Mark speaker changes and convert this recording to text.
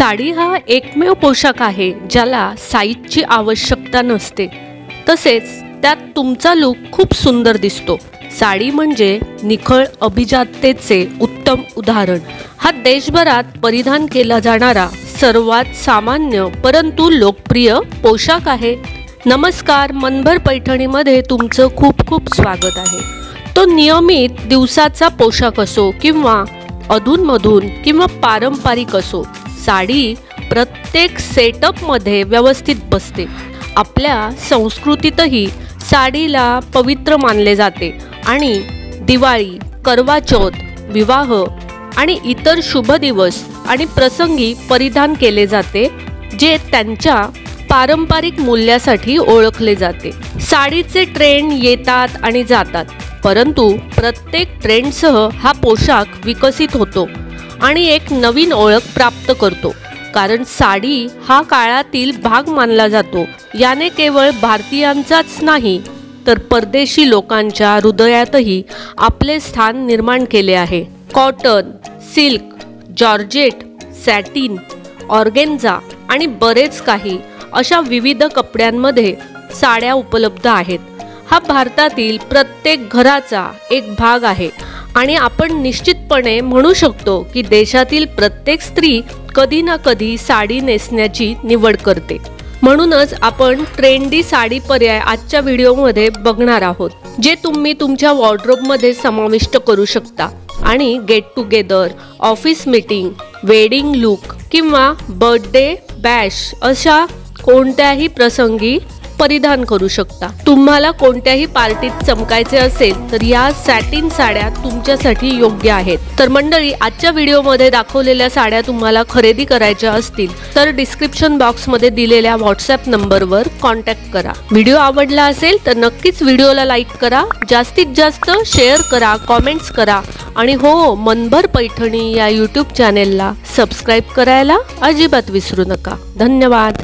Speaker 1: साडी हा एकमेव पोशाख आहे ज्याला साईजची आवश्यकता नसते, तसेच त्यात तुमचा लूक खूप सुंदर दिसतो। साडी म्हणजे निखळ अभिजाततेचे उत्तम उदाहरण। हा देशभरात परिधान केला जाणारा सर्वात सामान्य परंतु लोकप्रिय पोशाख आहे। नमस्कार, मनभर पैठणीमध्ये तुमचं खूप खूप स्वागत आहे। तो नियमित दिवसाचा पोशाख असो किंवा अधूनमधून किंवा पारंपरिक असो, साडी प्रत्येक सेटअपमध्ये व्यवस्थित बसते। आपल्या संस्कृतीतही साडीला पवित्र मानले जाते आणि दिवाळी, करवा चौथ, विवाह आणि इतर शुभ दिवस आणि प्रसंगी परिधान केले जाते, जे त्यांच्या पारंपरिक मूल्यासाठी ओळखले जाते। साडीचे ट्रेंड येतात आणि जातात, परंतु प्रत्येक ट्रेंडसह हा पोशाख विकसित होतो आणि एक नवीन ओळख प्राप्त करतो। कारण साडी हा काळातील भाग मानला जातो। याने केवळ भारतीयांचाच नाही तर परदेशी लोकांच्या हृदयातही आपले स्थान निर्माण केले आहे। Cotton, silk, georgette, satin, organza आणि बरेच काही अशा विविध कपड्यांमध्ये साड्या उपलब्ध आहेत। हा भारतातील प्रत्येक घराचा एक भाग आहे आणि आपण निश्चितपणे म्हणू शकतो की देशातील प्रत्येक स्त्री कधी ना कधी साडी नेसण्याची निवड करते। म्हणूनच आपण ट्रेंडी साडी पर्याय आजच्या व्हिडिओमध्ये बघणार आहोत, जे तुम्ही तुमच्या वॉर्डरोबमध्ये समाविष्ट करू शकता आणि get together, office meeting, wedding look किंवा बर्थडे बॅश अशा कोणत्याही प्रसंगी परिधान करू शकता। तुम्हाला कोणत्याही पार्टीत चमकायचे असेल तर या सॅटिन साड्या तुमच्यासाठी योग्य आहेत। तर मंडळी, आजच्या व्हिडिओमध्ये दाखवलेल्या साड्या तुम्हाला खरेदी करायच्या असतील तर डिस्क्रिप्शन बॉक्समध्ये दिलेल्या व्हॉट्सॲप नंबरवर कॉन्टॅक्ट करा। व्हिडिओ आवडला असेल तर नक्कीच व्हिडिओला लाईक करा, जास्तीत जास्त शेअर करा, कॉमेंट्स करा आणि हो, मनभर पैठणी या यूट्यूब चॅनेलला सबस्क्राईब करायला अजिबात विसरू नका। धन्यवाद।